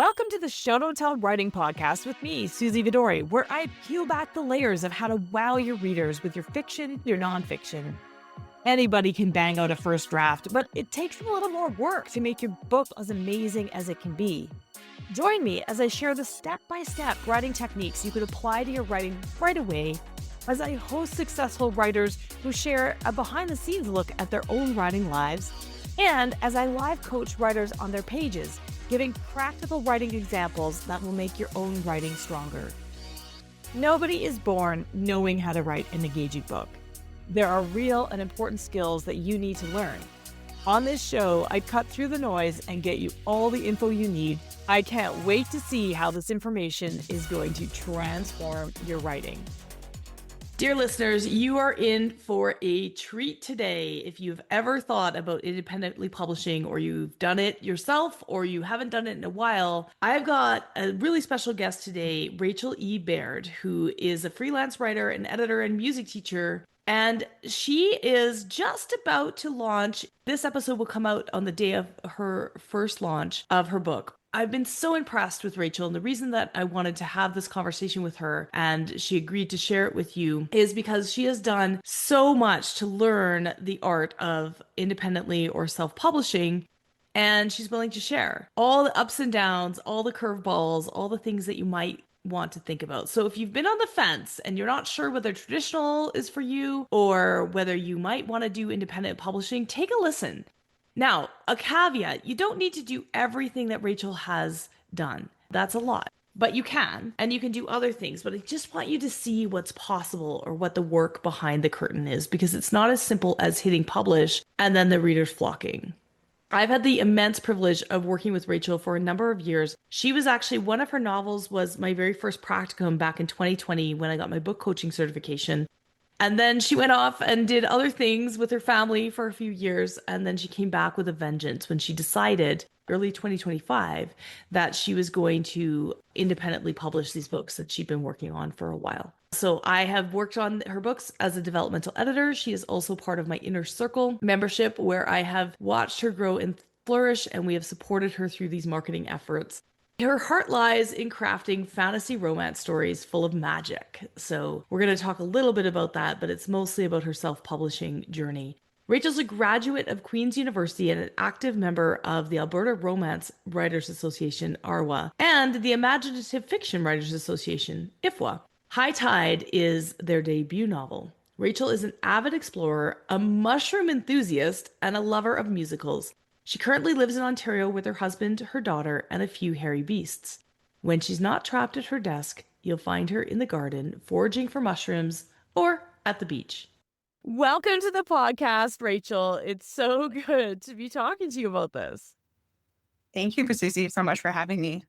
Welcome to the Show Don't Tell Writing Podcast with me, Susie Vidori, where I peel back the layers of how to wow your readers with your fiction, your nonfiction. Anybody can bang out a first draft, but it takes a little more work to make your book as amazing as it can be. Join me as I share the step-by-step writing techniques you could apply to your writing right away, as I host successful writers who share a behind-the-scenes look at their own writing lives, and as I live coach writers on their pages, giving practical writing examples that will make your own writing stronger. Nobody is born knowing how to write an engaging book. There are real and important skills that you need to learn. On this show, I cut through the noise and get you all the info you need. I can't wait to see how this information is going to transform your writing. Dear listeners, you are in for a treat today. If you've ever thought about independently publishing, or you've done it yourself, or you haven't done it in a while, I've got a really special guest today, Rachel E. Baird, who is a freelance writer, an editor, and music teacher. And she is just about to launch. This episode will come out on the day of her first launch of her book. I've been so impressed with Rachel, and the reason that I wanted to have this conversation with her and she agreed to share it with you is because she has done so much to learn the art of independently or self-publishing, and she's willing to share all the ups and downs, all the curveballs, all the things that you might want to think about. So if you've been on the fence and you're not sure whether traditional is for you or whether you might want to do independent publishing, take a listen. Now, a caveat, you don't need to do everything that Rachel has done. That's a lot, but you can, and you can do other things. But I just want you to see what's possible or what the work behind the curtain is, because it's not as simple as hitting publish and then the readers flocking. I've had the immense privilege of working with Rachel for a number of years. She was actually, one of her novels was my very first practicum back in 2020 when I got my book coaching certification. And then she went off and did other things with her family for a few years. And then she came back with a vengeance when she decided early 2025 that she was going to independently publish these books that she'd been working on for a while. So I have worked on her books as a developmental editor. She is also part of my Inner Circle membership, where I have watched her grow and flourish, and we have supported her through these marketing efforts. Her heart lies in crafting fantasy romance stories full of magic. So we're going to talk a little bit about that, but it's mostly about her self-publishing journey. Rachel's a graduate of Queen's University and an active member of the Alberta Romance Writers Association, ARWA, and the Imaginative Fiction Writers Association, IFWA. High Tide is their debut novel. Rachel is an avid explorer, a mushroom enthusiast, and a lover of musicals. She currently lives in Ontario with her husband, her daughter, and a few hairy beasts. When she's not trapped at her desk, you'll find her in the garden, foraging for mushrooms, or at the beach. Welcome to the podcast, Rachel. It's so good to be talking to you about this. Thank you, Susie, so much for having me.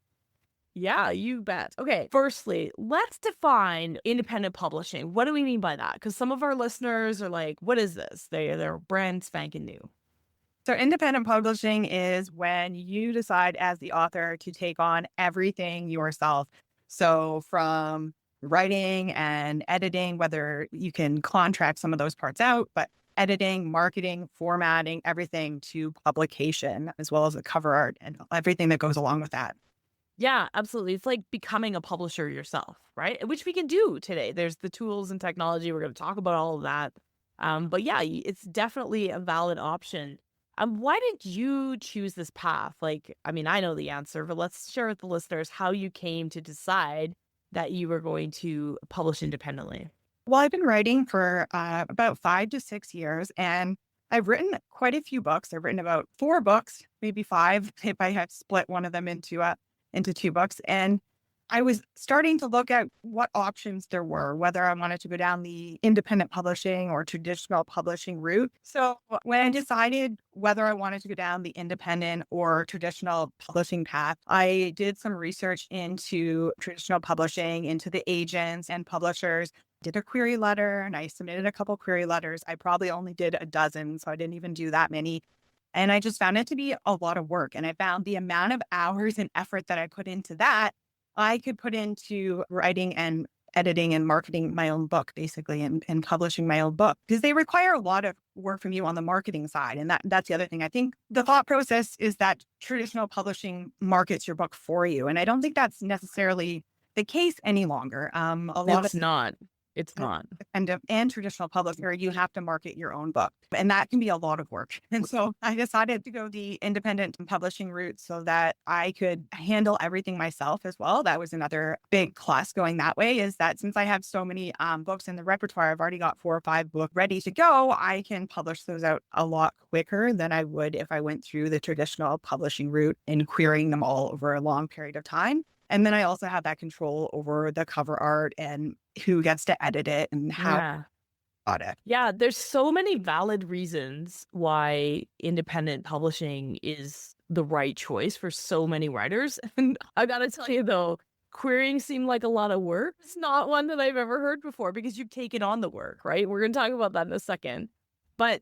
Yeah, you bet. Okay, firstly, let's define independent publishing. What do we mean by that? Because some of our listeners are like, what is this? They're brand spanking new. So independent publishing is when you decide as the author to take on everything yourself. So from writing and editing, whether you can contract some of those parts out, but editing, marketing, formatting, everything to publication, as well as the cover art and everything that goes along with that. Yeah, absolutely. It's like becoming a publisher yourself, right? Which we can do today. There's the tools and technology. We're going to talk about all of that. But yeah, it's definitely a valid option. Why did you choose this path? Like, I mean, I know the answer, but let's share with the listeners how you came to decide that you were going to publish independently. Well, I've been writing for about 5 to 6 years, and I've written quite a few books. I've written about 4 books, maybe 5, if I had split one of them into 2 books. And I was starting to look at what options there were, whether I wanted to go down the independent publishing or traditional publishing route. So when I decided whether I wanted to go down the independent or traditional publishing path, I did some research into traditional publishing, into the agents and publishers, did a query letter, and I submitted a couple query letters. I probably only did a dozen, so I didn't even do that many. And I just found it to be a lot of work. And I found the amount of hours and effort that I put into that, I could put into writing and editing and marketing my own book, basically, and publishing my own book, because they require a lot of work from you on the marketing side. And that's the other thing. I think the thought process is that traditional publishing markets your book for you. And I don't think that's necessarily the case any longer. A lot It's not. It's of not. and traditional publisher, you have to market your own book, and that can be a lot of work. And so I decided to go the independent publishing route so that I could handle everything myself as well. That was another big plus going that way, is that since I have so many books in the repertoire, I've already got 4 or 5 books ready to go. I can publish those out a lot quicker than I would if I went through the traditional publishing route and querying them all over a long period of time. And then I also have that control over the cover art and who gets to edit it and how Yeah. got it. Yeah, there's so many valid reasons why independent publishing is the right choice for so many writers. And I gotta tell you though, querying seemed like a lot of work. It's not one that I've ever heard before because you've taken on the work, right? We're gonna talk about that in a second. But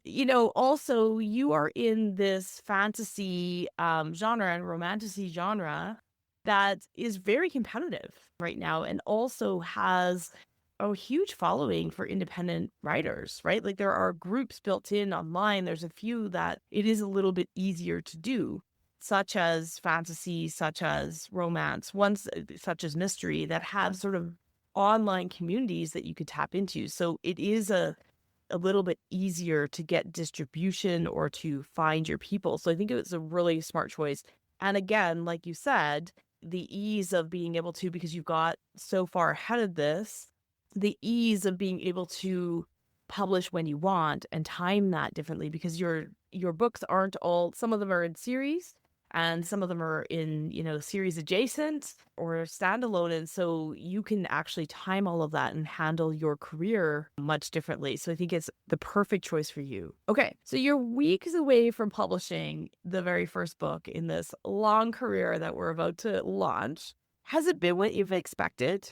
also you are in this fantasy genre and romantasy genre that is very competitive right now and also has a huge following for independent writers, right? Like there are groups built in online. There's a few that it is a little bit easier to do, such as fantasy, such as romance, ones such as mystery that have sort of online communities that you could tap into. So it is a little bit easier to get distribution or to find your people. So I think it was a really smart choice. And again, like you said, the ease of being able to, because you've got so far ahead of this, the ease of being able to publish when you want and time that differently, because your books aren't all, some of them are in series and some of them are in, series adjacent or standalone. And so you can actually time all of that and handle your career much differently. So I think it's the perfect choice for you. Okay. So you're weeks away from publishing the very first book in this long career that we're about to launch. Has it been what you've expected?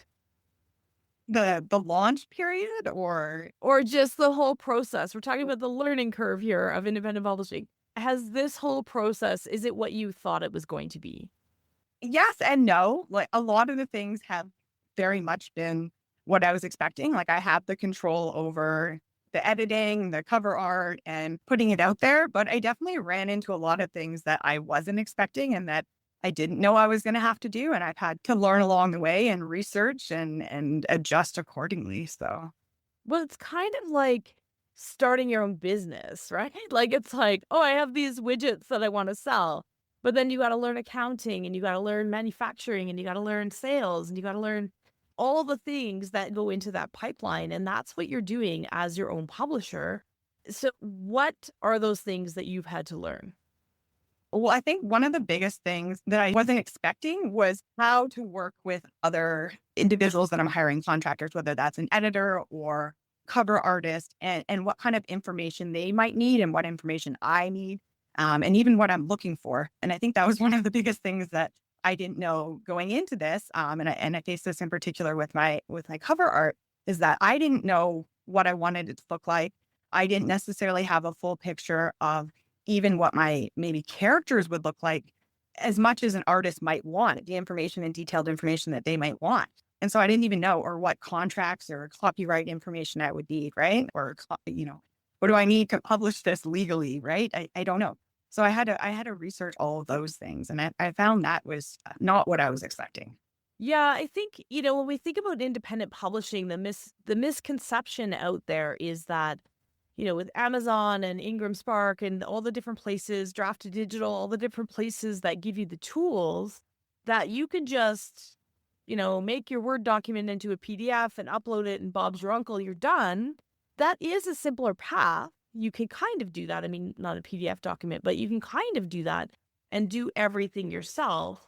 The launch period or Just the whole process? We're talking about the learning curve here of independent publishing. Has this whole process, is it what you thought it was going to be? yes and no. Like a lot of the things have very much been what I was expecting. Like I have the control over the editing, the cover art, and putting it out there. But I definitely ran into a lot of things that I wasn't expecting and that I didn't know I was going to have to do. And I've had to learn along the way and research and adjust accordingly. So Well, it's kind of like starting your own business, right? Like it's like, oh, I have these widgets that I want to sell. But then you got to learn accounting and you got to learn manufacturing and you got to learn sales and you got to learn all the things that go into that pipeline. And that's what you're doing as your own publisher. So what are those things that you've had to learn? well, I think one of the biggest things that I wasn't expecting was how to work with other individuals that I'm hiring, contractors, whether that's an editor or cover artist, and what kind of information they might need and what information I need, and even what I'm looking for. And I think that was one of the biggest things that I didn't know going into this. And I faced this in particular with my cover art, is that I didn't know what I wanted it to look like. I didn't necessarily have a full picture of even what my maybe characters would look like, as much as an artist might want, the information and detailed information that they might want. And so I didn't even know, or what contracts or copyright information I would need, right? Or, what do I need to publish this legally, right? I don't know. So I had to research all of those things. And I found that was not what I was expecting. Yeah, I think, when we think about independent publishing, the misconception out there is that, with Amazon and Ingram Spark and all the different places, Draft2Digital, all the different places that give you the tools, that you can just, make your Word document into a PDF and upload it and Bob's your uncle, you're done. That is a simpler path. You can kind of do that. I mean, not a PDF document, but you can kind of do that and do everything yourself.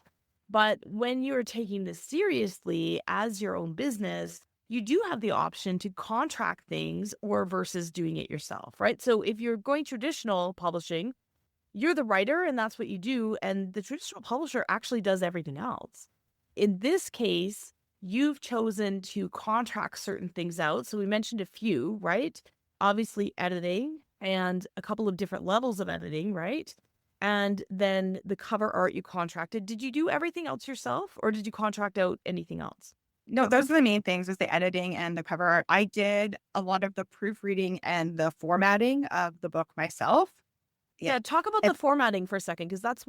But when you're taking this seriously as your own business, you do have the option to contract things or versus doing it yourself, right? So if you're going traditional publishing, you're the writer and that's what you do. And the traditional publisher actually does everything else. In this case, you've chosen to contract certain things out. So we mentioned a few, right? Obviously editing and a couple of different levels of editing, right? And then the cover art you contracted. Did you do everything else yourself or did you contract out anything else? No, those are the main things, is the editing and the cover art. I did a lot of the proofreading and the formatting of the book myself. Yeah. Yeah, talk about It, the formatting for a second, because that's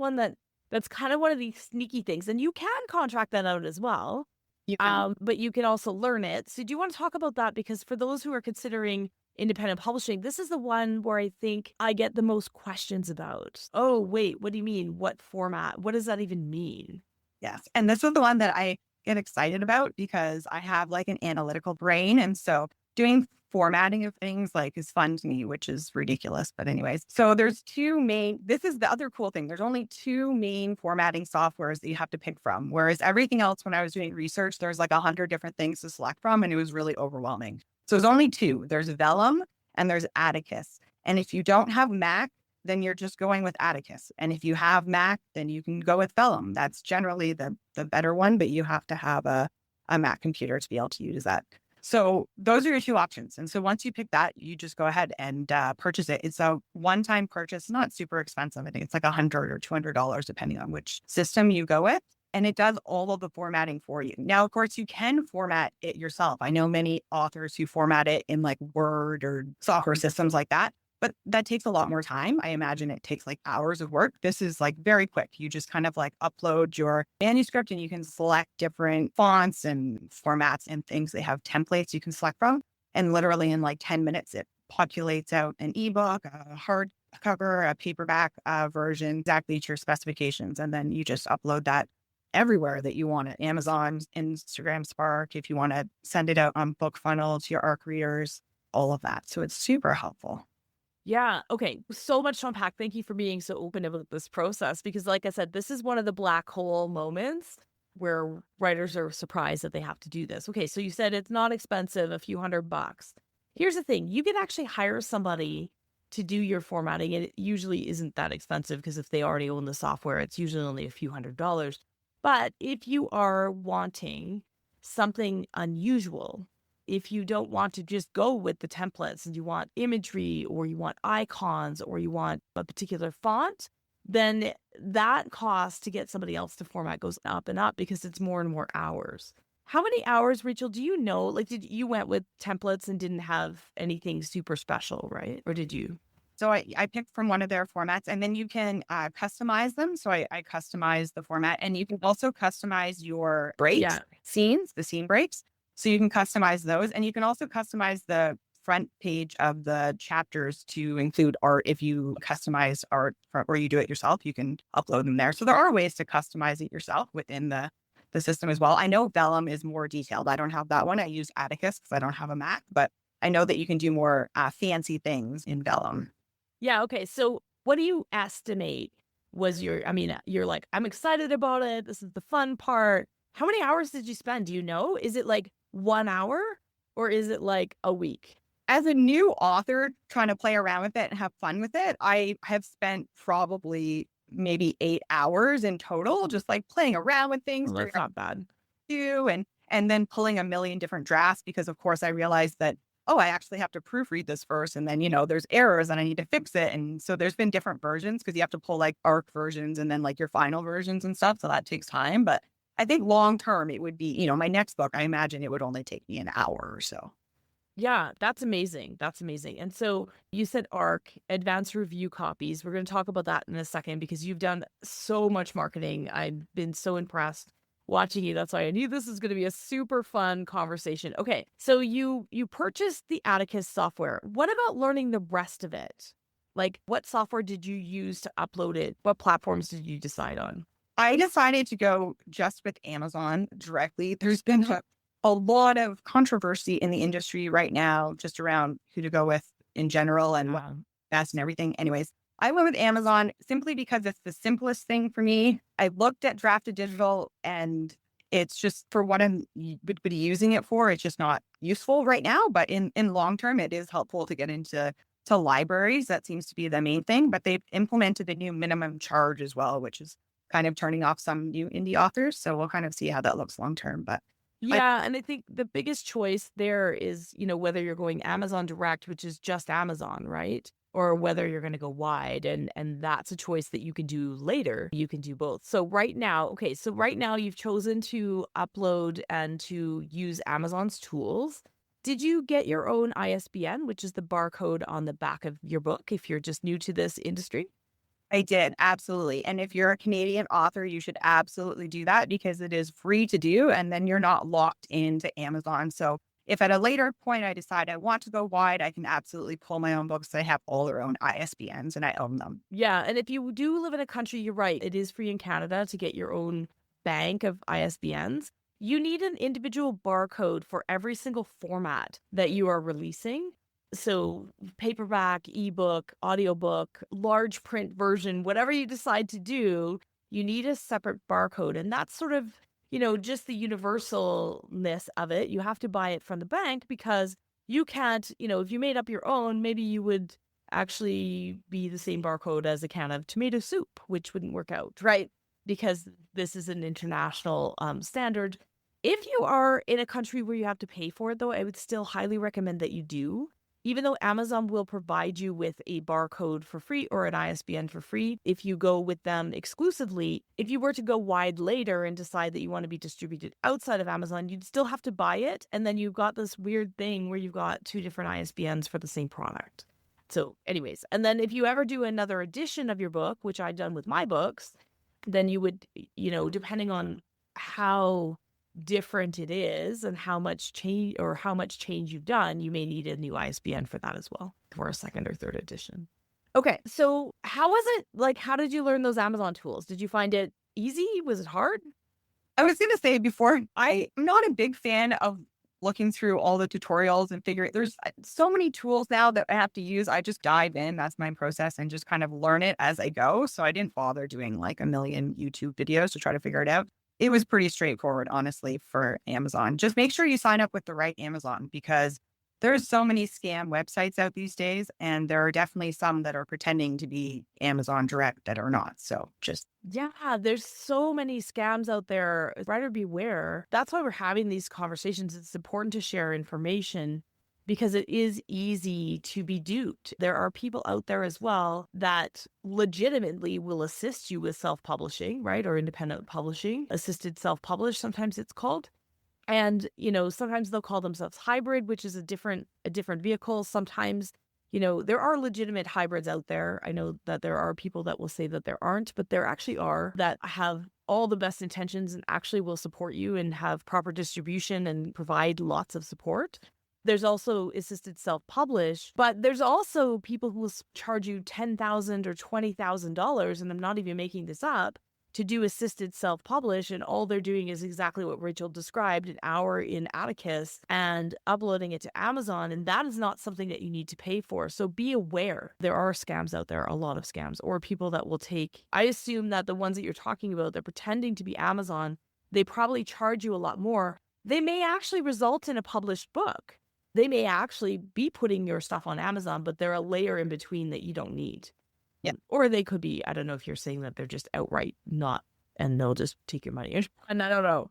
that's kind of one of these sneaky things, and you can contract that out as well. you can. But you can also learn it. So do you want to talk about that? Because for those who are considering independent publishing, this is the one where I think I get the most questions about. Oh, wait, what do you mean? What format? What does that even mean? Yes. And this is the one that I get excited about because I have like an analytical brain. And so doing formatting of things like is fun to me, which is ridiculous. But anyways, so there's this is the other cool thing. There's only two main formatting softwares that you have to pick from. Whereas everything else, when I was doing research, there's like 100 different things to select from. And it was really overwhelming. So there's only two. There's Vellum and there's Atticus. And if you don't have Mac, then you're just going with Atticus. And if you have Mac, then you can go with Vellum. That's generally the better one, but you have to have a Mac computer to be able to use that. So those are your two options. And so once you pick that, you just go ahead and purchase it. It's a one-time purchase, not super expensive. I think it's like $100 or $200, depending on which system you go with. And it does all of the formatting for you. Now, of course, you can format it yourself. I know many authors who format it in like Word or software systems like that. But that takes a lot more time. I imagine it takes like hours of work. This is like very quick. You just kind of like upload your manuscript and you can select different fonts and formats and things. They have templates you can select from. And literally in like 10 minutes, it populates out an ebook, a hardcover, a paperback version, exactly to your specifications. And then you just upload that everywhere that you want it. Amazon, Instagram, Spark, if you want to send it out on BookFunnel to your ARC readers, all of that. So it's super helpful. Yeah. Okay. So much to unpack. Thank you for being so open about this process because, like I said, this is one of the black hole moments where writers are surprised that they have to do this. Okay. So you said it's not expensive, a few $100. Here's the thing, you can actually hire somebody to do your formatting. And it usually isn't that expensive because if they already own the software, it's usually only a few $100s. But if you are wanting something unusual, if you don't want to just go with the templates and you want imagery or you want icons or you want a particular font, then that cost to get somebody else to format goes up and up because it's more and more hours. How many hours, Rachel, do you know? Like, did you went with templates and didn't have anything super special, right? Or did you? So I picked from one of their formats and then you can customize them. So I customize the format and you can also customize your breaks, scenes, the scene breaks. So you can customize those and you can also customize the front page of the chapters to include art. If you customize art or you do it yourself, you can upload them there. So there are ways to customize it yourself within the system as well. I know Vellum is more detailed. I don't have that one. I use Atticus because I don't have a Mac, but I know that you can do more fancy things in Vellum. Yeah. Okay. So what do you estimate was you're like, I'm excited about it. This is the fun part. How many hours did you spend? Do you know? Is it like 1 hour or is it like a week? As a new author trying to play around with it and have fun with it, I have spent probably maybe 8 hours in total, just like playing around with things. Well, that's not bad. And then pulling a million different drafts because of course I realized that, oh, I actually have to proofread this first. And then, there's errors and I need to fix it. And so there's been different versions because you have to pull like ARC versions and then like your final versions and stuff. So that takes time. But I think long term, it would be, my next book, I imagine it would only take me an hour or so. Yeah, that's amazing. That's amazing. And so you said ARC, advanced review copies. We're going to talk about that in a second because you've done so much marketing. I've been so impressed watching you. That's why I knew this is going to be a super fun conversation. Okay, so you purchased the Atticus software. What about learning the rest of it? Like, what software did you use to upload it? What platforms did you decide on? I decided to go just with Amazon directly. There's been a lot of controversy in the industry right now, just around who to go with in general and what best and everything. Anyways, I went with Amazon simply because it's the simplest thing for me. I looked at Drafted Digital and it's just for what I'm using it for. It's just not useful right now, but in long term, it is helpful to get into libraries. That seems to be the main thing, but they've implemented a new minimum charge as well, which is kind of turning off some new indie authors. So we'll kind of see how that looks long term. But yeah, and I think the biggest choice there is, whether you're going Amazon Direct, which is just Amazon, right? or whether you're going to go wide. And that's a choice that you can do later. You can do both. So right now, you've chosen to upload and to use Amazon's tools. Did you get your own ISBN, which is the barcode on the back of your book if you're just new to this industry? I did, absolutely. And if you're a Canadian author, you should absolutely do that because it is free to do. And then you're not locked into Amazon. So if at a later point I decide I want to go wide, I can absolutely pull my own books. They have all their own ISBNs and I own them. Yeah. And if you do live in a country, you're right, it is free in Canada to get your own bank of ISBNs. You need an individual barcode for every single format that you are releasing. So paperback, ebook, audiobook, large print version, whatever you decide to do, you need a separate barcode. And that's sort of, just the universalness of it. You have to buy it from the bank because you can't, if you made up your own, maybe you would actually be the same barcode as a can of tomato soup, which wouldn't work out, right? Because this is an international standard. If you are in a country where you have to pay for it, though, I would still highly recommend that you do. Even though Amazon will provide you with a barcode for free or an ISBN for free, if you go with them exclusively, if you were to go wide later and decide that you want to be distributed outside of Amazon, you'd still have to buy it. And then you've got this weird thing where you've got two different ISBNs for the same product. So anyways, and then if you ever do another edition of your book, which I've done with my books, then you would, depending on how different it is and how much change you've done, you may need a new ISBN for that as well for a second or third edition. Okay, so how was it? Like, how did you learn those Amazon tools? Did you find it easy? Was it hard? I was going to say before, I'm not a big fan of looking through all the tutorials and figuring there's so many tools now that I have to use. I just dive in. That's my process and just kind of learn it as I go. So I didn't bother doing like a million YouTube videos to try to figure it out. It was pretty straightforward, honestly, for Amazon. Just make sure you sign up with the right Amazon because there's so many scam websites out these days. And there are definitely some that are pretending to be Amazon Direct that are not. So yeah, there's so many scams out there. Buyer beware. That's why we're having these conversations. It's important to share information because it is easy to be duped. There are people out there as well that legitimately will assist you with self-publishing, right? Or independent publishing, assisted self-publish, sometimes it's called. And, sometimes they'll call themselves hybrid, which is a different vehicle. Sometimes, there are legitimate hybrids out there. I know that there are people that will say that there aren't, but there actually are that have all the best intentions and actually will support you and have proper distribution and provide lots of support. There's also assisted self-publish, but there's also people who will charge you $10,000 or $20,000, and I'm not even making this up, to do assisted self-publish, and all they're doing is exactly what Rachel described, an hour in Atticus and uploading it to Amazon, and that is not something that you need to pay for. So be aware. There are scams out there, a lot of scams, or people that will take, I assume that the ones that you're talking about, they're pretending to be Amazon, they probably charge you a lot more. They may actually result in a published book. They may actually be putting your stuff on Amazon, but they're a layer in between that you don't need. Yeah. Or they could be, I don't know if you're saying that they're just outright not, and they'll just take your money. And I don't know.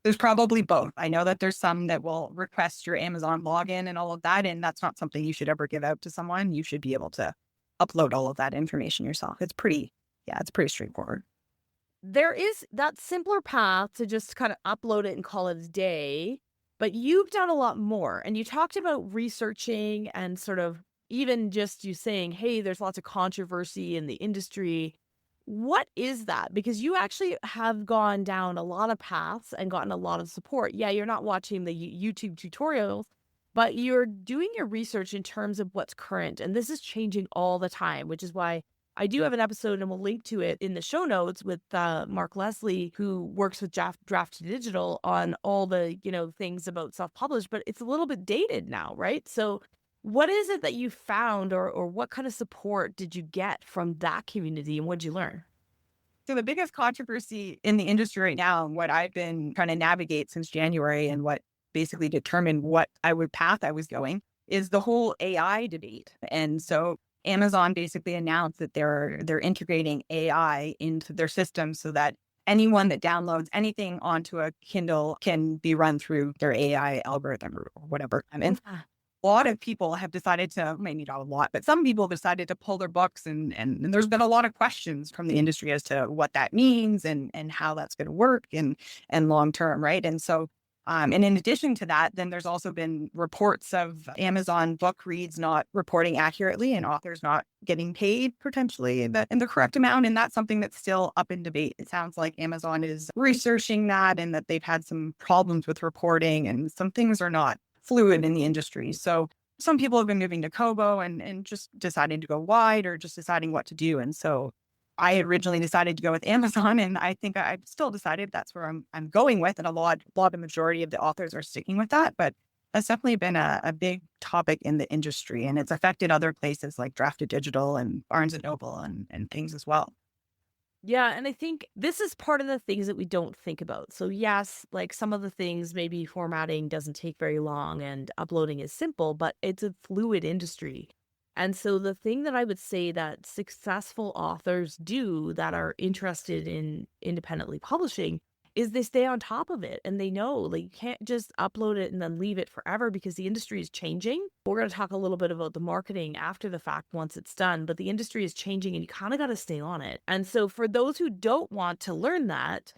There's probably both. I know that there's some that will request your Amazon login and all of that, and that's not something you should ever give out to someone. You should be able to upload all of that information yourself. It's pretty straightforward. There is that simpler path to just kind of upload it and call it a day. But you've done a lot more, and you talked about researching and sort of even just you saying, hey, there's lots of controversy in the industry. What is that? Because you actually have gone down a lot of paths and gotten a lot of support. Yeah, you're not watching the YouTube tutorials, but you're doing your research in terms of what's current. And this is changing all the time, which is why I do have an episode, and we'll link to it in the show notes, with Mark Leslie, who works with Draft Digital on all the, things about self-publish, but it's a little bit dated now, right? So what is it that you found, or what kind of support did you get from that community, and what did you learn? So the biggest controversy in the industry right now, and what I've been trying to navigate since January and what basically determined what path I was going, is the whole AI debate. And so Amazon basically announced that they're integrating AI into their system so that anyone that downloads anything onto a Kindle can be run through their AI algorithm or whatever. a lot of people have decided to, maybe not a lot, but some people decided to pull their books and there's been a lot of questions from the industry as to what that means and how that's going to work and long term, right? And so and in addition to that, then there's also been reports of Amazon book reads not reporting accurately and authors not getting paid potentially in the correct amount. And that's something that's still up in debate. It sounds like Amazon is researching that and that they've had some problems with reporting and some things are not fluid in the industry. So some people have been moving to Kobo and just deciding to go wide or just deciding what to do. And so I originally decided to go with Amazon, and I think I've still decided that's where I'm going with, and a lot of majority of the authors are sticking with that. But that's definitely been a big topic in the industry, and it's affected other places like Drafted Digital and Barnes and Noble and things as well. Yeah, and I think this is part of the things that we don't think about. So yes, like some of the things, maybe formatting doesn't take very long and uploading is simple, but it's a fluid industry. And so the thing that I would say that successful authors do that are interested in independently publishing is they stay on top of it and they know like you can't just upload it and then leave it forever because the industry is changing. We're going to talk a little bit about the marketing after the fact once it's done, but the industry is changing and you kind of got to stay on it. And so for those who don't want to learn that,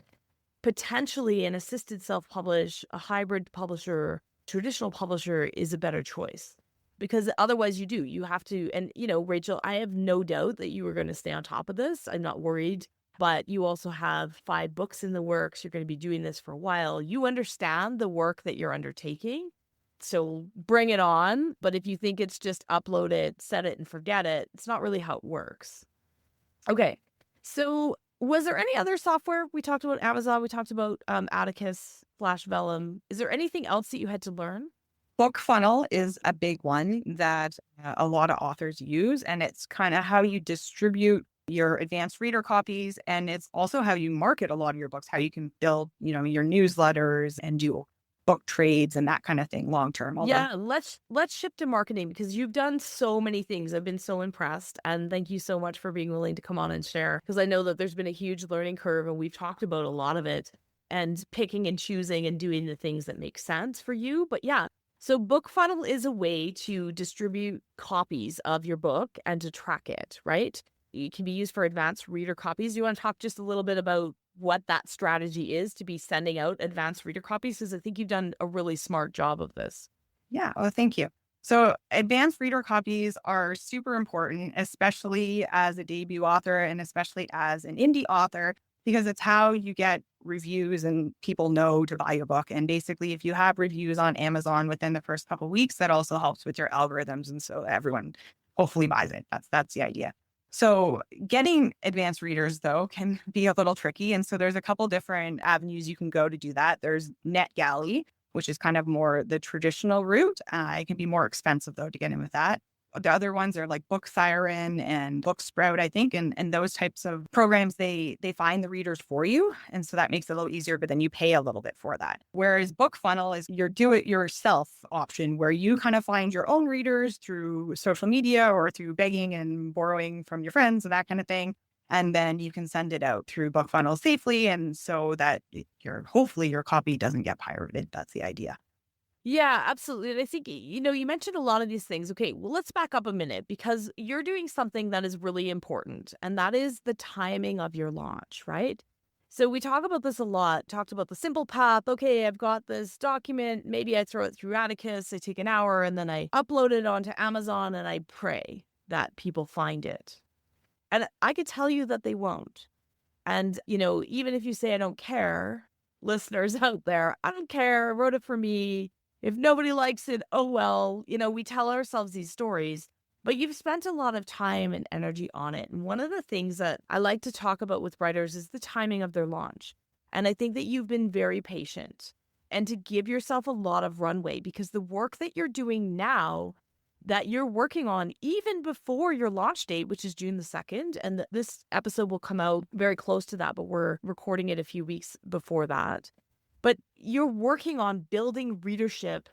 potentially an assisted self-publish, a hybrid publisher, traditional publisher is a better choice. Because otherwise you have to, and Rachel, I have no doubt that you are going to stay on top of this. I'm not worried, but you also have 5 books in the works. You're going to be doing this for a while. You understand the work that you're undertaking. So bring it on. But if you think it's just upload it, set it and forget it, it's not really how it works. Okay. So was there any other software? We talked about Amazon. We talked about Atticus, Flash Vellum. Is there anything else that you had to learn? BookFunnel is a big one that a lot of authors use, and it's kind of how you distribute your advanced reader copies, and it's also how you market a lot of your books, how you can build, your newsletters and do book trades and that kind of thing long term. Yeah, let's shift to marketing because you've done so many things. I've been so impressed, and thank you so much for being willing to come on and share because I know that there's been a huge learning curve, and we've talked about a lot of it and picking and choosing and doing the things that make sense for you. But yeah. So BookFunnel is a way to distribute copies of your book and to track it, right? It can be used for advanced reader copies. You want to talk just a little bit about what that strategy is to be sending out advanced reader copies? Because I think you've done a really smart job of this. Yeah. Oh, thank you. So advanced reader copies are super important, especially as a debut author and especially as an indie author, because it's how you get reviews and people know to buy your book. And basically, if you have reviews on Amazon within the first couple of weeks, that also helps with your algorithms. And so everyone hopefully buys it. That's the idea. So getting advanced readers, though, can be a little tricky. And so there's a couple different avenues you can go to do that. There's NetGalley, which is kind of more the traditional route. It can be more expensive, though, to get in with that. The other ones are like Book Siren and Book Sprout, I think, and those types of programs, they find the readers for you. And so that makes it a little easier, but then you pay a little bit for that. Whereas BookFunnel is your do-it-yourself option where you kind of find your own readers through social media or through begging and borrowing from your friends and that kind of thing. And then you can send it out through BookFunnel safely. And so that hopefully your copy doesn't get pirated. That's the idea. Yeah, absolutely. And I think, you mentioned a lot of these things. Okay, well, let's back up a minute because you're doing something that is really important, and that is the timing of your launch, right? So we talk about this a lot, talked about the simple path. Okay, I've got this document. Maybe I throw it through Atticus. I take an hour and then I upload it onto Amazon and I pray that people find it. And I could tell you that they won't. And, even if you say, I don't care, listeners out there, I don't care. I wrote it for me. If nobody likes it, oh well, we tell ourselves these stories, but you've spent a lot of time and energy on it. And one of the things that I like to talk about with writers is the timing of their launch. And I think that you've been very patient and to give yourself a lot of runway because the work that you're doing now that you're working on even before your launch date, which is June the 2nd. And this episode will come out very close to that, but we're recording it a few weeks before that. But you're working on building readership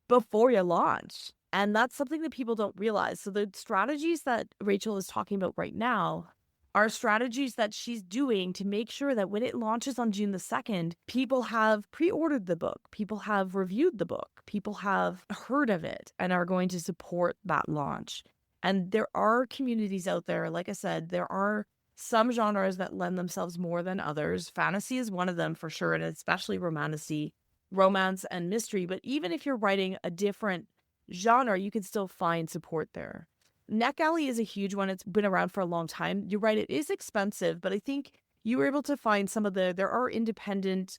before your launch. And that's something that people don't realize. So the strategies that Rachel is talking about right now are strategies that she's doing to make sure that when it launches on June the 2nd, people have pre-ordered the book, people have reviewed the book, people have heard of it and are going to support that launch. And there are communities out there, like I said, there are some genres that lend themselves more than others. Fantasy is one of them for sure, and especially romance and mystery. But even if you're writing a different genre, you can still find support there. NetGalley is a huge one. It's been around for a long time. You're right, it is expensive, but I think you were able to find there are independent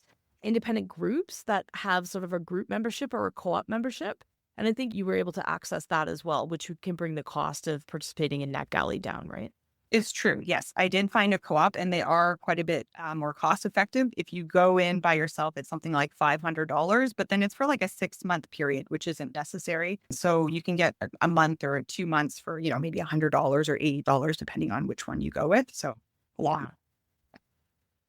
groups that have sort of a group membership or a co-op membership. And I think you were able to access that as well, which can bring the cost of participating in NetGalley down, right? It's true. Yes, I did find a co-op and they are quite a bit more cost effective. If you go in by yourself, it's something like $500, but then it's for like a 6-month period, which isn't necessary. So you can get a month or 2 months for, maybe $100 or $80, depending on which one you go with. So a lot.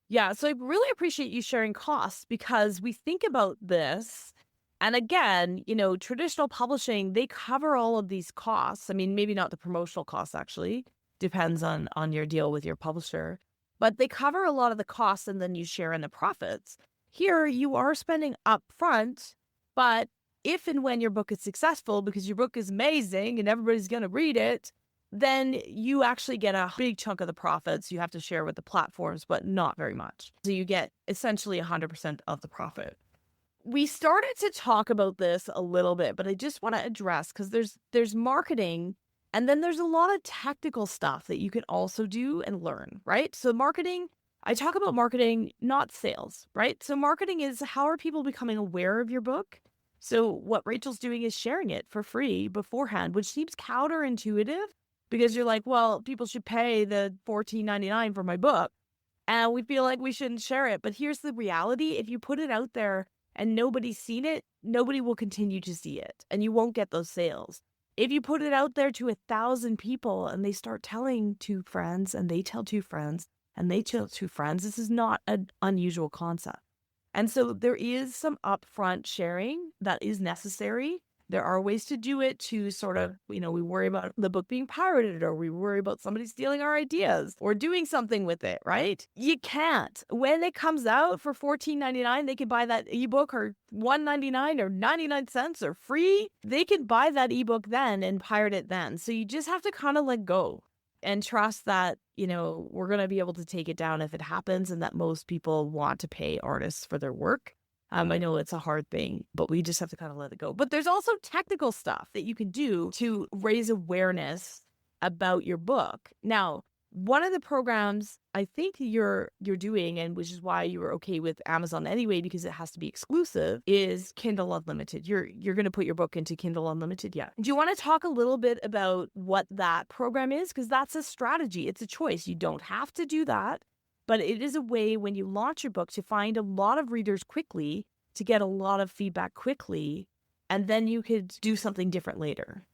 Yeah. So I really appreciate you sharing costs because we think about this. And again, traditional publishing, they cover all of these costs. I mean, maybe not the promotional costs, actually. Depends on your deal with your publisher. But they cover a lot of the costs and then you share in the profits. Here, you are spending upfront, but if and when your book is successful, because your book is amazing and everybody's going to read it, then you actually get a big chunk of the profits you have to share with the platforms, but not very much. So you get essentially 100% of the profit. We started to talk about this a little bit, but I just want to address because there's marketing and then there's a lot of technical stuff that you can also do and learn, right? So marketing, I talk about marketing, not sales, right? So marketing is how are people becoming aware of your book? So what Rachel's doing is sharing it for free beforehand, which seems counterintuitive because you're like, well, people should pay the $14.99 for my book. And we feel like we shouldn't share it. But here's the reality. If you put it out there and nobody's seen it, nobody will continue to see it and you won't get those sales. If you put it out there to 1,000 people and they start telling 2 friends and they tell 2 friends and they tell 2 friends, this is not an unusual concept. And so there is some upfront sharing that is necessary. There are ways to do it to sort of, we worry about the book being pirated or we worry about somebody stealing our ideas or doing something with it, right? You can't. When it comes out for $14.99, they can buy that ebook or $1.99 or 99 cents or free. They can buy that ebook then and pirate it then. So you just have to kind of let go and trust that, we're going to be able to take it down if it happens and that most people want to pay artists for their work. I know it's a hard thing, but we just have to kind of let it go. But there's also technical stuff that you can do to raise awareness about your book. Now, one of the programs I think you're doing, and which is why you were okay with Amazon anyway, because it has to be exclusive, is Kindle Unlimited. You're going to put your book into Kindle Unlimited, yeah. Do you want to talk a little bit about what that program is? Because that's a strategy. It's a choice. You don't have to do that. But it is a way when you launch your book to find a lot of readers quickly, to get a lot of feedback quickly, and then you could do something different later.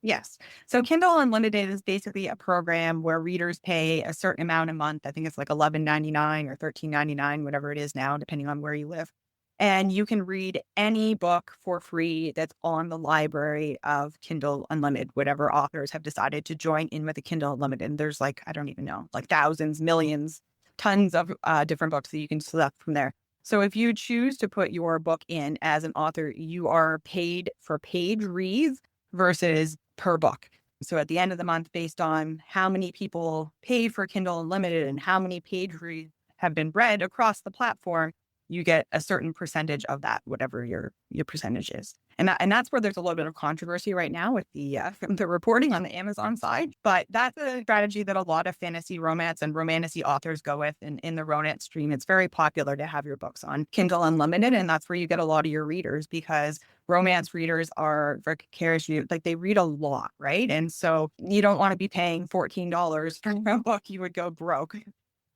Yes. So Kindle Unlimited is basically a program where readers pay a certain amount a month. I think it's like $11.99 or $13.99, whatever it is now, depending on where you live. And you can read any book for free that's on the library of Kindle Unlimited, whatever authors have decided to join in with the Kindle Unlimited. There's like, I don't even know, like thousands, millions, tons of different books that you can select from there. So if you choose to put your book in as an author, you are paid for page reads versus per book. So at the end of the month, based on how many people paid for Kindle Unlimited and how many page reads have been read across the platform, you get a certain percentage of that, whatever your percentage is. And that's where there's a little bit of controversy right now with the reporting on the Amazon side. But that's a strategy that a lot of fantasy, romance, and romantasy authors go with. And in the romance stream, it's very popular to have your books on Kindle Unlimited. And that's where you get a lot of your readers, because romance readers are vicarious, like they read a lot, right? And so you don't want to be paying $14 for a book. You would go broke.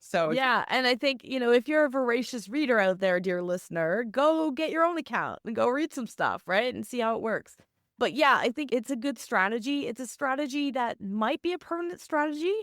So yeah, and I think, if you're a voracious reader out there, dear listener, go get your own account and go read some stuff, right? And see how it works. But yeah, I think it's a good strategy. It's a strategy that might be a permanent strategy.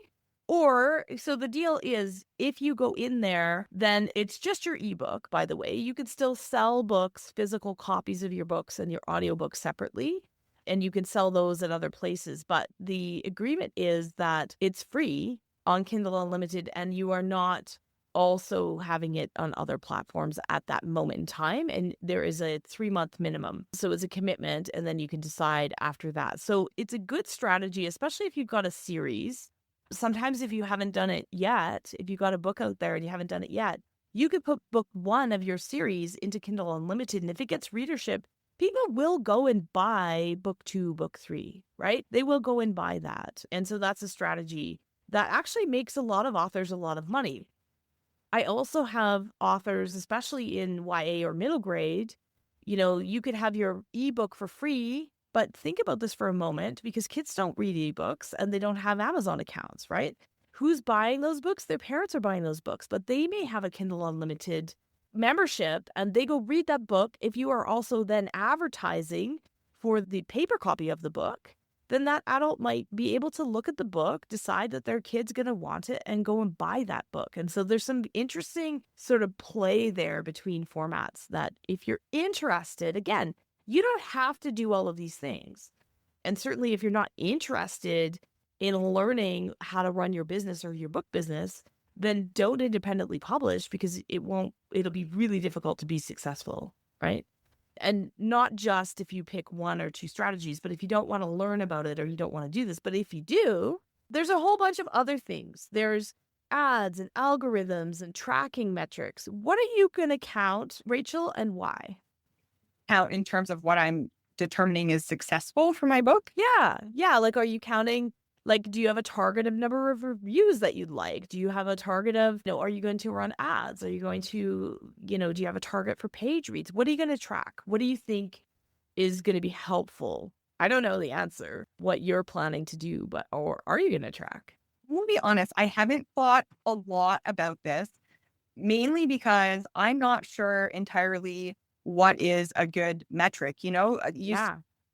Or, so the deal is, if you go in there, then it's just your ebook, by the way. You can still sell books, physical copies of your books and your audiobooks separately. And you can sell those at other places. But the agreement is that it's free on Kindle Unlimited and you are not also having it on other platforms at that moment in time. And there is a 3-month minimum. So it's a commitment, and then you can decide after that. So it's a good strategy, especially if you've got a series. Sometimes if you haven't done it yet, if you've got a book out there and you haven't done it yet, you could put book 1 of your series into Kindle Unlimited. And if it gets readership, people will go and buy book 2, book 3, right? They will go and buy that. And so that's a strategy that actually makes a lot of authors a lot of money. I also have authors, especially in YA or middle grade, you could have your ebook for free, but think about this for a moment, because kids don't read ebooks and they don't have Amazon accounts, right? Who's buying those books? Their parents are buying those books, but they may have a Kindle Unlimited membership and they go read that book. If you are also then advertising for the paper copy of the book, then that adult might be able to look at the book, decide that their kid's going to want it, and go and buy that book. And so there's some interesting sort of play there between formats that if you're interested, again, you don't have to do all of these things. And certainly if you're not interested in learning how to run your business or your book business, then don't independently publish, because it'll be really difficult to be successful, right? And not just if you pick 1 or 2 strategies, but if you don't want to learn about it or you don't want to do this. But if you do, there's a whole bunch of other things. There's ads and algorithms and tracking metrics. What are you going to count, Rachel, and why? Count in terms of what I'm determining is successful for my book? Yeah. Like, are you counting, like, do you have a target of number of reviews that you'd like? Do you have a target of, are you going to run ads? Are you going to, do you have a target for page reads? What are you going to track? What do you think is going to be helpful? I don't know the answer, what you're planning to do, or are you going to track? I will be honest, I haven't thought a lot about this, mainly because I'm not sure entirely what is a good metric.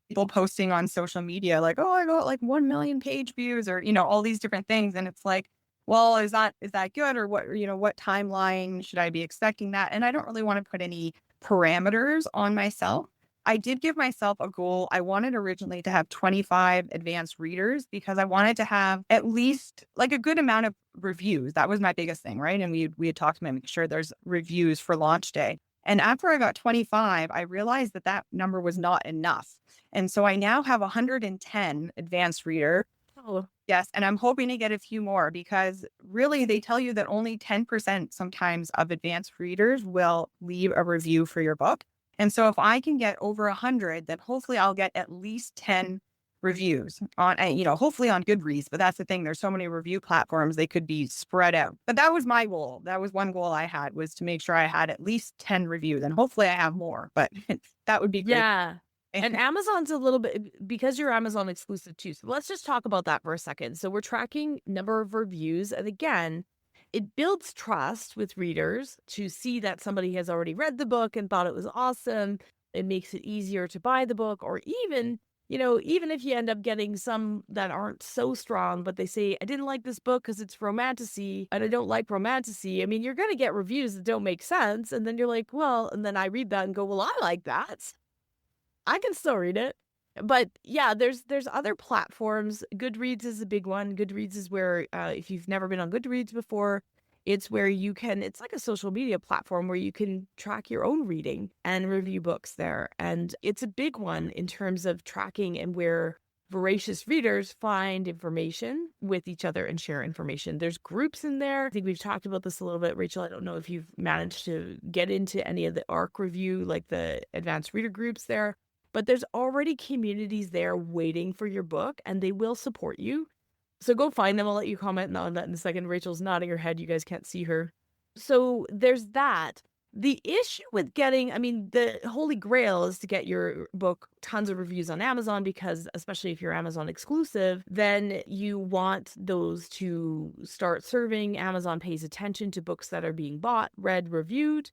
People posting on social media like, oh, I got like 1 million page views, or, all these different things. And it's like, well, is that good? Or what timeline should I be expecting that? And I don't really want to put any parameters on myself. I did give myself a goal. I wanted originally to have 25 advanced readers, because I wanted to have at least like a good amount of reviews. That was my biggest thing, right? And we had talked about making sure there's reviews for launch day. And after I got 25, I realized that number was not enough. And so I now have 110 advanced reader. Oh, yes. And I'm hoping to get a few more, because really they tell you that only 10% sometimes of advanced readers will leave a review for your book. And so if I can get over 100, then hopefully I'll get at least 10 reviews on, hopefully on Goodreads. But that's the thing. There's so many review platforms, they could be spread out. But that was my goal. That was one goal I had, was to make sure I had at least 10 reviews, and hopefully I have more, but that would be great. Yeah. And Amazon's a little bit, because you're Amazon exclusive too. So let's just talk about that for a second. So we're tracking number of reviews. And again, it builds trust with readers to see that somebody has already read the book and thought it was awesome. It makes it easier to buy the book, or even if you end up getting some that aren't so strong, but they say, I didn't like this book because it's romantasy and I don't like romantasy. I mean, you're going to get reviews that don't make sense. And then you're like, well, and then I read that and go, well, I like that. I can still read it. But yeah, there's other platforms. Goodreads is a big one. Goodreads is where, if you've never been on Goodreads before, it's where it's like a social media platform where you can track your own reading and review books there. And it's a big one in terms of tracking and where voracious readers find information with each other and share information. There's groups in there. I think we've talked about this a little bit, Rachel. I don't know if you've managed to get into any of the ARC review, like the advanced reader groups there, but there's already communities there waiting for your book, and they will support you. So go find them. I'll let you comment on that in a second. Rachel's nodding her head. You guys can't see her. So there's that. The issue with the holy grail is to get your book tons of reviews on Amazon, because especially if you're Amazon exclusive, then you want those to start serving. Amazon pays attention to books that are being bought, read, reviewed.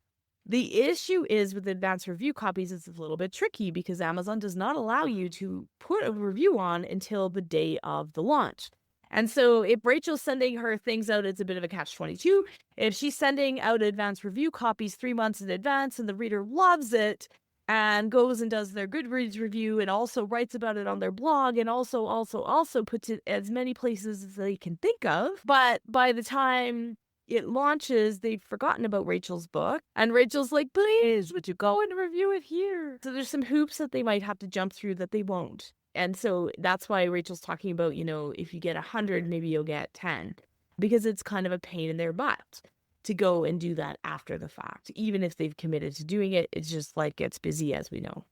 The issue is with advanced review copies, it's a little bit tricky because Amazon does not allow you to put a review on until the day of the launch. And so if Rachel's sending her things out, it's a bit of a catch-22. If she's sending out advanced review copies 3 months in advance and the reader loves it, and goes and does their Goodreads review and also writes about it on their blog and also puts it as many places as they can think of. But by the time it launches, they've forgotten about Rachel's book. And Rachel's like, please, would you go and review it here? So there's some hoops that they might have to jump through that they won't. And so that's why Rachel's talking about, if you get 100, maybe you'll get 10, because it's kind of a pain in their butt to go and do that after the fact. Even if they've committed to doing it, it's just like gets busy, as we know.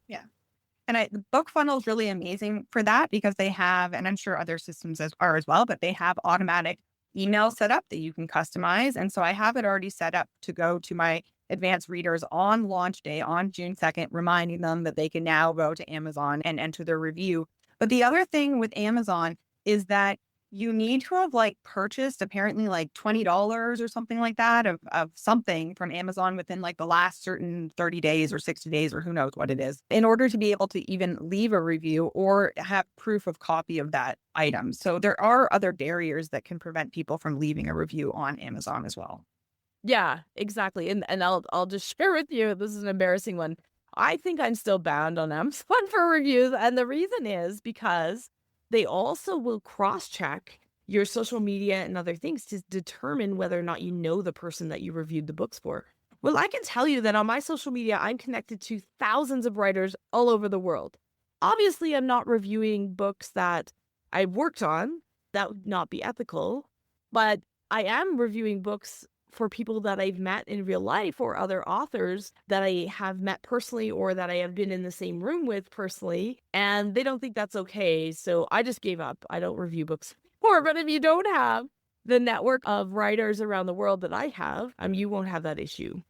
Yeah. And the Book Funnel is really amazing for that because they have, and I'm sure other systems are as well, but they have automatic email set up that you can customize. And so I have it already set up to go to my advanced readers on launch day on June 2nd, reminding them that they can now go to Amazon and enter their review. But the other thing with Amazon is that you need to have purchased apparently $20 or something like that of something from Amazon within the last certain 30 days or 60 days or who knows what it is in order to be able to even leave a review or have proof of copy of that item. So there are other barriers that can prevent people from leaving a review on Amazon as well. Yeah, exactly. And I'll just share with you, this is an embarrassing one. I think I'm still bound on Amazon for reviews. And the reason is because they also will cross-check your social media and other things to determine whether or not you know the person that you reviewed the books for. Well, I can tell you that on my social media, I'm connected to thousands of writers all over the world. Obviously, I'm not reviewing books that I've worked on. That would not be ethical. But I am reviewing books for people that I've met in real life or other authors that I have met personally or that I have been in the same room with personally, and they don't think that's okay. So I just gave up. I don't review books anymore. But if you don't have the network of writers around the world that I have, you won't have that issue.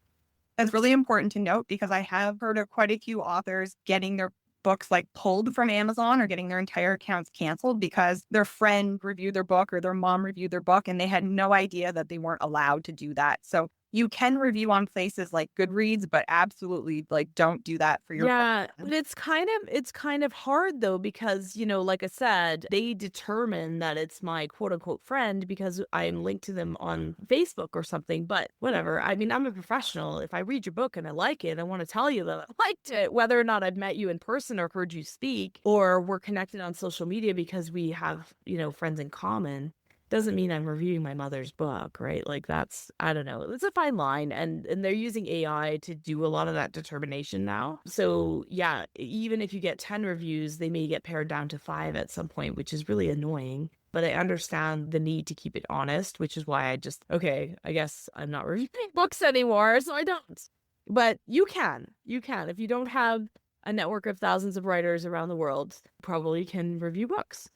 That's really important to note because I have heard of quite a few authors getting their books pulled from Amazon or getting their entire accounts canceled because their friend reviewed their book or their mom reviewed their book and they had no idea that they weren't allowed to do that. So you can review on places like Goodreads, but absolutely don't do that for your book. But it's kind of hard though, because, like I said, they determine that it's my quote unquote friend because I'm linked to them on Facebook or something, but whatever. I'm a professional. If I read your book and I like it, I want to tell you that I liked it, whether or not I've met you in person or heard you speak or we're connected on social media because we have, friends in common. Doesn't mean I'm reviewing my mother's book, right? That's, I don't know. It's a fine line. And they're using AI to do a lot of that determination now. So yeah, even if you get 10 reviews, they may get pared down to 5 at some point, which is really annoying. But I understand the need to keep it honest, which is why I guess I'm not reviewing books anymore, so I don't. But you can. If you don't have a network of thousands of writers around the world, probably can review books.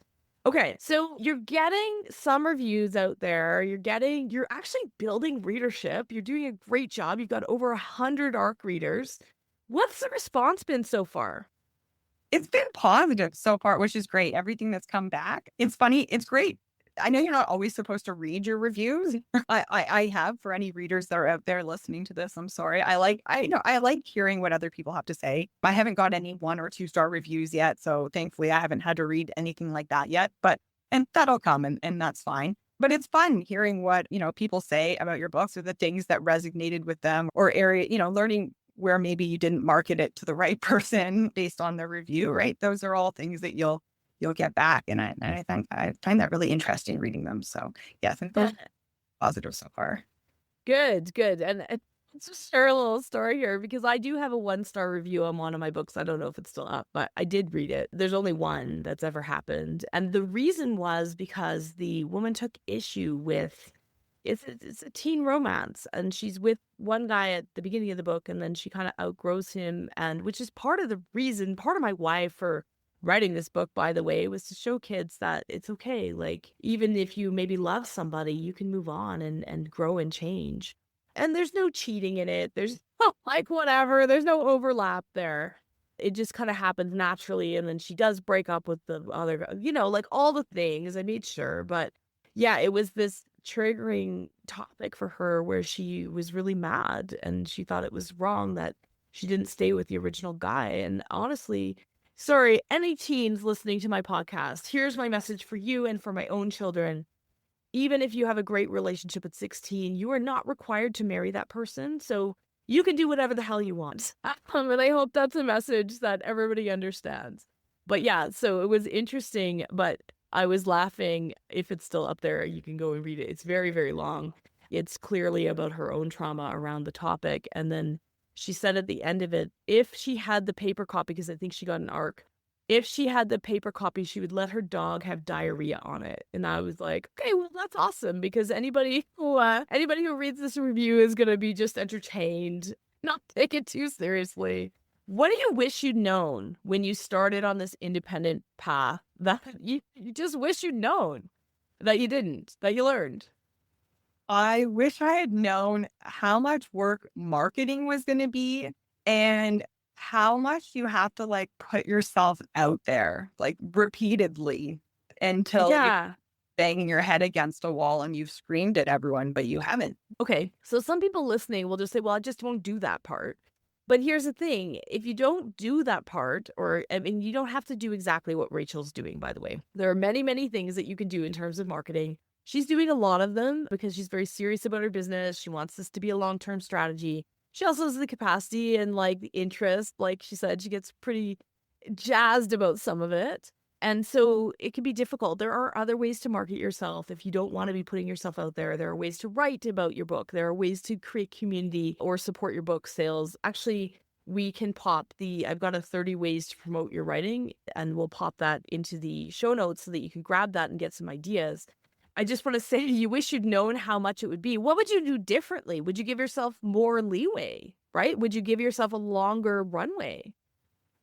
Okay, so you're getting some reviews out there. You're actually building readership. You're doing a great job. You've got over 100 ARC readers. What's the response been so far? It's been positive so far, which is great. Everything that's come back. It's funny. It's great. I know you're not always supposed to read your reviews. I have for any readers that are out there listening to this. I'm sorry. I like hearing what other people have to say. I haven't got any 1 or 2 star reviews yet. So thankfully I haven't had to read anything like that yet, and that'll come and that's fine. But it's fun hearing what, people say about your books or the things that resonated with them or learning where maybe you didn't market it to the right person based on the review, right? Those are all things that you'll get back. And I find that really interesting reading them. So yes, and positive so far. Good. And just share a little story here because I do have a 1-star review on one of my books. I don't know if it's still up, but I did read it. There's only one that's ever happened. And the reason was because the woman took issue with it's a teen romance and she's with one guy at the beginning of the book and then she kind of outgrows him, and which is part of my why for writing this book, by the way, was to show kids that it's okay. Even if you maybe love somebody, you can move on and grow and change. And there's no cheating in it. There's whatever. There's no overlap there. It just kind of happens naturally. And then she does break up with the other, all the things. I made sure. But yeah, it was this triggering topic for her where she was really mad and she thought it was wrong that she didn't stay with the original guy. And honestly, sorry, any teens listening to my podcast, here's my message for you and for my own children. Even if you have a great relationship at 16, you are not required to marry that person. So You can do whatever the hell you want. And I hope that's a message that everybody understands. But yeah, so it was interesting, but I was laughing. If it's still up there, you can go and read it. It's very, very long. It's clearly about her own trauma around the topic. And then she said at the end of it, if she had the paper copy, because I think she got an ARC, if she had the paper copy, she would let her dog have diarrhea on it. And I was like, okay, well, that's awesome, because anybody who reads this review is going to be just entertained, not take it too seriously. What do you wish you'd known when you started on this independent path that you just wish you'd known that you didn't, that you learned? I wish I had known how much work marketing was going to be and how much you have to like put yourself out there like repeatedly until you're Yeah. banging your head against a wall and you've screamed at everyone, but you haven't. Okay. So some people listening will just say, well, I just won't do that part. But here's the thing. If you don't do that part, or, I mean, you don't have to do exactly what Rachel's doing, by the way. There are many, many things that you can do in terms of marketing. She's doing a lot of them because she's very serious about her business. She wants this to be a long-term strategy. She also has the capacity and like the interest. Like she said, she gets pretty jazzed about some of it. And so it can be difficult. There are other ways to market yourself if you don't want to be putting yourself out there. There are ways to write about your book. There are ways to create community or support your book sales. Actually, we can pop I've got a 30 ways to promote your writing, and we'll pop that into the show notes so that you can grab that and get some ideas. I just want to say, you wish you'd known how much it would be. What would you do differently? Would you give yourself more leeway, right? Would you give yourself a longer runway?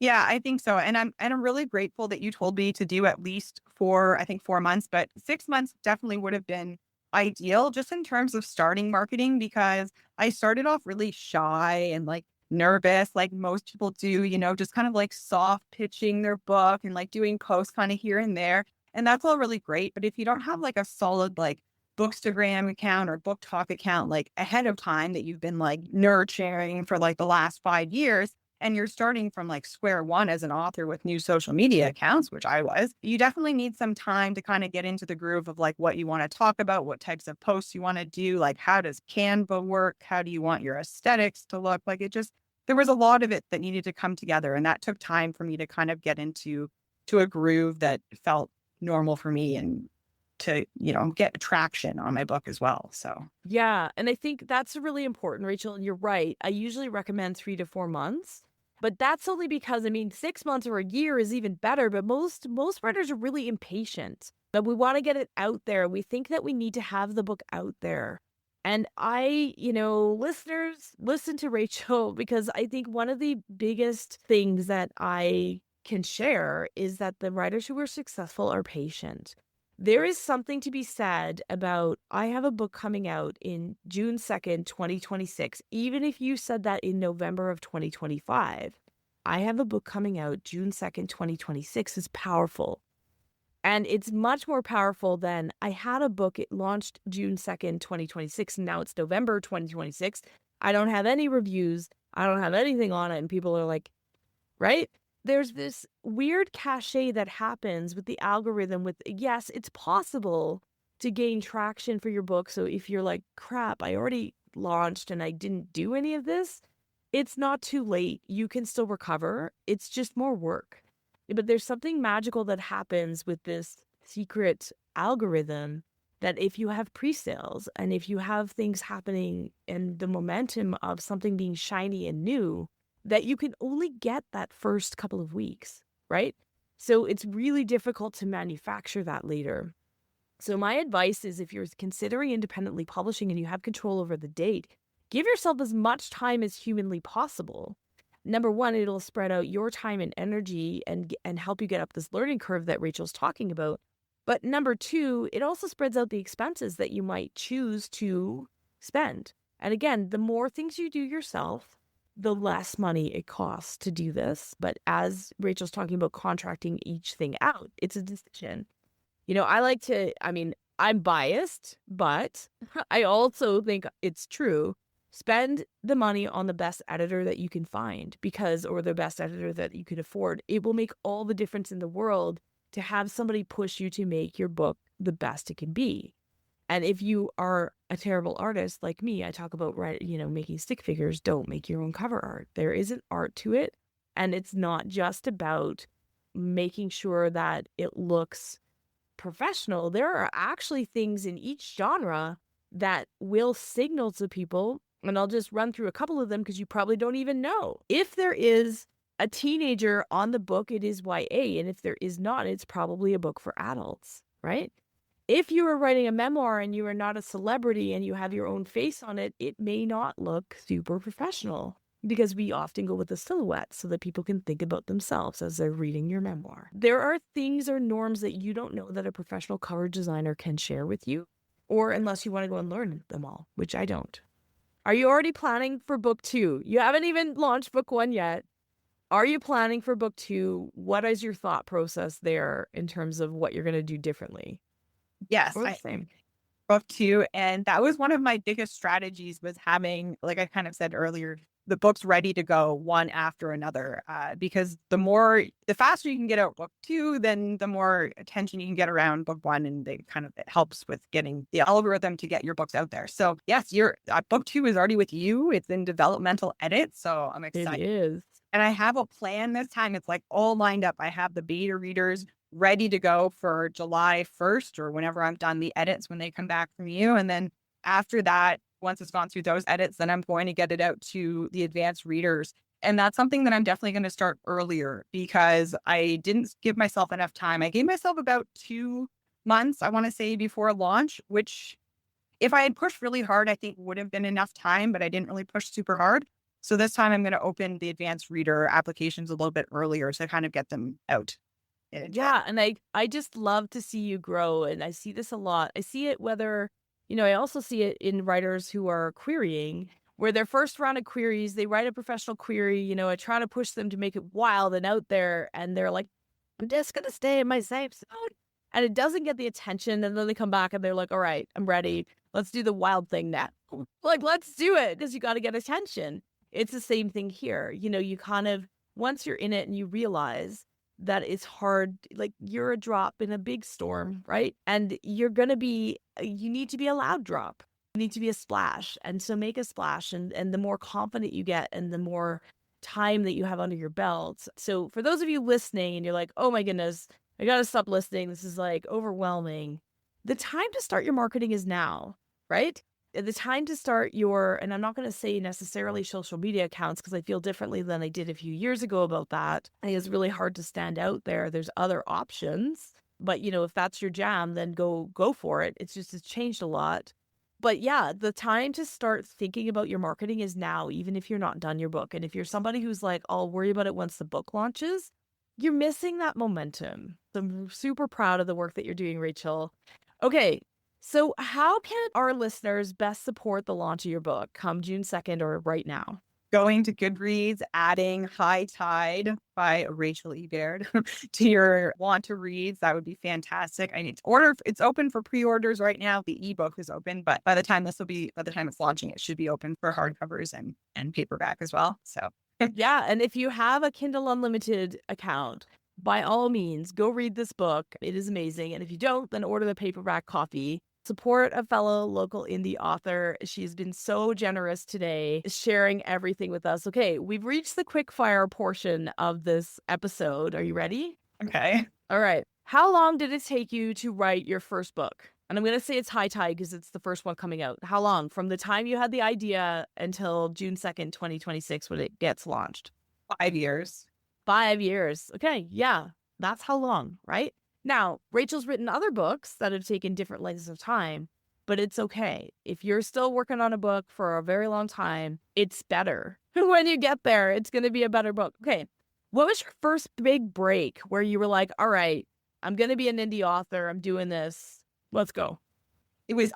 Yeah, I think so. And I'm really grateful that you told me to do at least for I think 4 months, but 6 months definitely would have been ideal just in terms of starting marketing because I started off really shy and like nervous, like most people do, just kind of like soft pitching their book and like doing posts kind of here and there. And that's all really great. But if you don't have like a solid like Bookstagram account or Book Talk account like ahead of time that you've been like nurturing for like the last 5 years, and you're starting from like square one as an author with new social media accounts, which I was, you definitely need some time to kind of get into the groove of like what you want to talk about, what types of posts you want to do, like how does Canva work? How do you want your aesthetics to look? Like there was a lot of it that needed to come together. And that took time for me to kind of get to a groove that felt normal for me and to, get traction on my book as well. So, Yeah. And I think that's really important, Rachel. And you're right. I usually recommend 3 to 4 months, but that's only because, I mean, 6 months or a year is even better. But most writers are really impatient, but we want to get it out there. We think that we need to have the book out there. And listeners, listen to Rachel, because I think one of the biggest things that I can share is that the writers who are successful are patient. There is something to be said about, I have a book coming out in June 2nd, 2026. Even if you said that in November of 2025, I have a book coming out June 2nd, 2026 is powerful. And it's much more powerful than, I had a book, it launched June 2nd, 2026, and now it's November 2026. I don't have any reviews. I don't have anything on it. And people are like, right? There's this weird cachet that happens with the algorithm with, yes, it's possible to gain traction for your book. So if you're like, crap, I already launched and I didn't do any of this, it's not too late. You can still recover. It's just more work. But there's something magical that happens with this secret algorithm that if you have pre-sales and if you have things happening and the momentum of something being shiny and new, that you can only get that first couple of weeks, right? So it's really difficult to manufacture that later. So my advice is, if you're considering independently publishing and you have control over the date, give yourself as much time as humanly possible. Number one, it'll spread out your time and energy and help you get up this learning curve that Rachel's talking about. But number two, it also spreads out the expenses that you might choose to spend. And again, the more things you do yourself, the less money it costs to do this. But as Rachel's talking about contracting each thing out, it's a decision. I'm biased, but I also think it's true. Spend the money on the best editor that you can find or the best editor that you can afford. It will make all the difference in the world to have somebody push you to make your book the best it can be. And if you are a terrible artist like me, I talk about, making stick figures, don't make your own cover art. There is an art to it. And it's not just about making sure that it looks professional. There are actually things in each genre that will signal to people. And I'll just run through a couple of them because you probably don't even know. If there is a teenager on the book, it is YA. And if there is not, it's probably a book for adults, right? If you are writing a memoir and you are not a celebrity and you have your own face on it, it may not look super professional because we often go with the silhouette so that people can think about themselves as they're reading your memoir. There are things or norms that you don't know that a professional cover designer can share with you, or unless you want to go and learn them all, which I don't. Are you already planning for book 2? You haven't even launched book 1 yet. Are you planning for book 2? What is your thought process there in terms of what you're going to do differently? Yes, Or the same? book 2. And that was one of my biggest strategies, was having, like I kind of said earlier, the books ready to go one after another. Because the faster you can get out book 2, then the more attention you can get around book 1. And it helps with getting the algorithm to get your books out there. So yes, your book 2 is already with you. It's in developmental edit. So I'm excited. It is. And I have a plan this time. It's like all lined up. I have the beta readers ready to go for July 1st or whenever I'm done the edits when they come back from you. And then after that, once it's gone through those edits, then I'm going to get it out to the advanced readers. And that's something that I'm definitely going to start earlier because I didn't give myself enough time. I gave myself about 2 months, I want to say, before launch, which if I had pushed really hard, I think would have been enough time, but I didn't really push super hard. So this time I'm going to open the advanced reader applications a little bit earlier to kind of get them out. Yeah. And I just love to see you grow. And I see this a lot. I see it I also see it in writers who are querying, where their first round of queries, they write a professional query, I try to push them to make it wild and out there. And they're like, I'm just going to stay in my safe zone. And it doesn't get the attention. And then they come back and they're like, all right, I'm ready. Let's do the wild thing now. Like, let's do it because you got to get attention. It's the same thing here. You kind of, once you're in it and you realize that it's hard, like you're a drop in a big storm, right? And you need to be a loud drop. You need to be a splash. And so make a splash. And the more confident you get and the more time that you have under your belt. So for those of you listening and you're like, oh my goodness, I got to stop listening. This is like overwhelming. The time to start your marketing is now, right? The time to start and I'm not going to say necessarily social media accounts because I feel differently than I did a few years ago about that. I think it's really hard to stand out there. There's other options, but if that's your jam, then go for it. It's changed a lot. But yeah, the time to start thinking about your marketing is now, even if you're not done your book. And if you're somebody who's like, I'll worry about it once the book launches, you're missing that momentum. So I'm super proud of the work that you're doing, Rachel. Okay. So how can our listeners best support the launch of your book come June 2nd or right now? Going to Goodreads, adding High Tide by Rachel E. Baird to your want to reads. That would be fantastic. I need to order. It's open for pre-orders right now. The ebook is open, but by the time it's launching, it should be open for hardcovers and paperback as well. So yeah. And if you have a Kindle Unlimited account, by all means, go read this book. It is amazing. And if you don't, then order the paperback copy. Support a fellow local indie author. She's been so generous today, sharing everything with us. Okay, we've reached the quick fire portion of this episode. Are you ready? Okay. All right. How long did it take you to write your first book? And I'm going to say it's High Tide because it's the first one coming out. How long? From the time you had the idea until June 2nd, 2026, when it gets launched? 5 years. 5 years. Okay, yeah, that's how long, right? Now, Rachel's written other books that have taken different lengths of time, but it's okay. If you're still working on a book for a very long time, it's better. When you get there, it's going to be a better book. Okay, what was your first big break where you were like, all right, I'm going to be an indie author. I'm doing this. Let's go.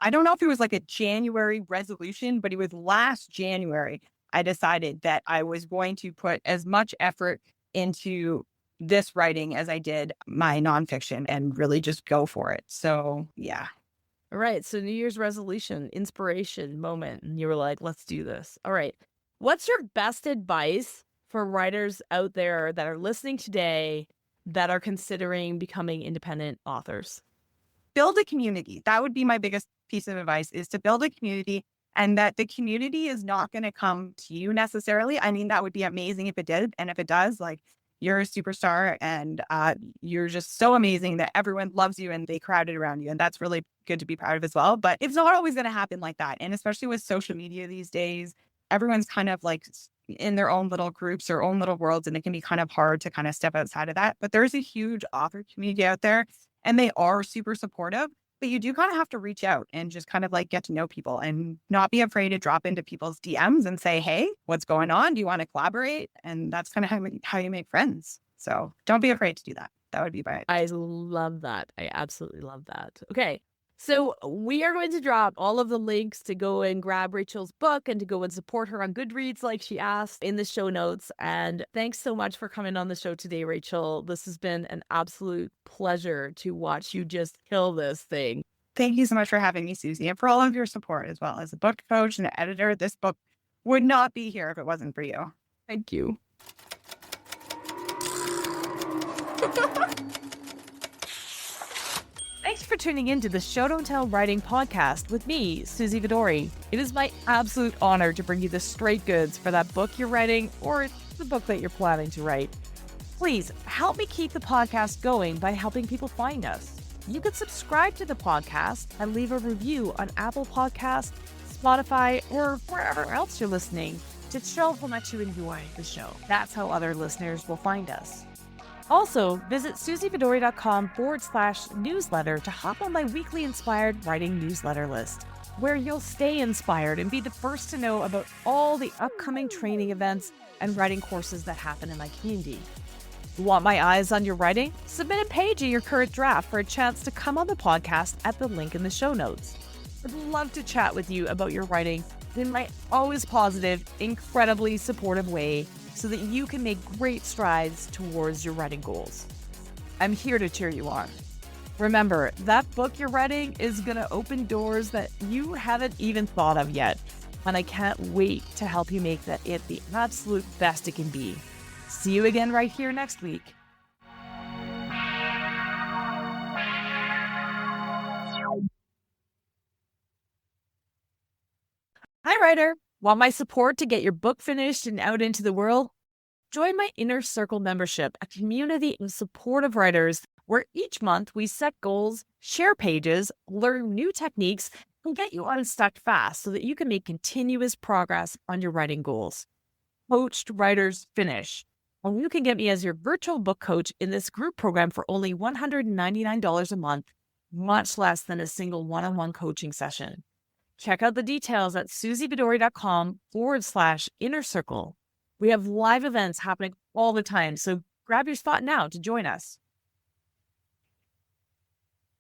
I don't know if it was like a January resolution, but it was last January. I decided that I was going to put as much effort into this writing as I did my nonfiction and really just go for it. So, yeah. All right. So New Year's resolution, inspiration moment. And you were like, let's do this. All right. What's your best advice for writers out there that are listening today that are considering becoming independent authors? Build a community. That would be my biggest piece of advice is to build a community, and that the community is not going to come to you necessarily. I mean, that would be amazing if it did. And if it does, like, you're a superstar and you're just so amazing that everyone loves you and they crowded around you. And that's really good to be proud of as well. But it's not always going to happen like that. And especially with social media these days, everyone's kind of like in their own little groups or own little worlds. And it can be kind of hard to kind of step outside of that. But there's a huge author community out there and they are super supportive. But you do kind of have to reach out and just kind of like get to know people and not be afraid to drop into people's DMs and say, hey, what's going on? Do you want to collaborate? And that's kind of how you make friends. So don't be afraid to do that. That would be my advice. I love that. I absolutely love that. Okay. So we are going to drop all of the links to go and grab Rachel's book and to go and support her on Goodreads like she asked in the show notes. And thanks so much for coming on the show today, Rachel. This has been an absolute pleasure to watch you just kill this thing. Thank you so much for having me, Susie, and for all of your support as well. As a book coach and an editor, this book would not be here if it wasn't for you. Thank you. Thanks for tuning in to the Show Don't Tell Writing Podcast with me, Susie Vidori. It is my absolute honor to bring you the straight goods for that book you're writing or the book that you're planning to write. Please help me keep the podcast going by helping people find us. You can subscribe to the podcast and leave a review on Apple Podcasts, Spotify, or wherever else you're listening to show how much you enjoy the show. That's how other listeners will find us. Also, visit susievidori.com/newsletter to hop on my weekly inspired writing newsletter list, where you'll stay inspired and be the first to know about all the upcoming training events and writing courses that happen in my community. Want my eyes on your writing? Submit a page of your current draft for a chance to come on the podcast at the link in the show notes. I'd love to chat with you about your writing in my always positive, incredibly supportive way so that you can make great strides towards your writing goals. I'm here to cheer you on. Remember, that book you're writing is going to open doors that you haven't even thought of yet, and I can't wait to help you make that it the absolute best it can be. See you again right here next week. Hi, writer. Want my support to get your book finished and out into the world? Join my Inner Circle membership, a community of supportive writers where each month we set goals, share pages, learn new techniques, and get you unstuck fast so that you can make continuous progress on your writing goals. Coached Writers Finish. And you can get me as your virtual book coach in this group program for only $199 a month, much less than a single one-on-one coaching session. Check out the details at susievidori.com/inner circle. We have live events happening all the time, so grab your spot now to join us.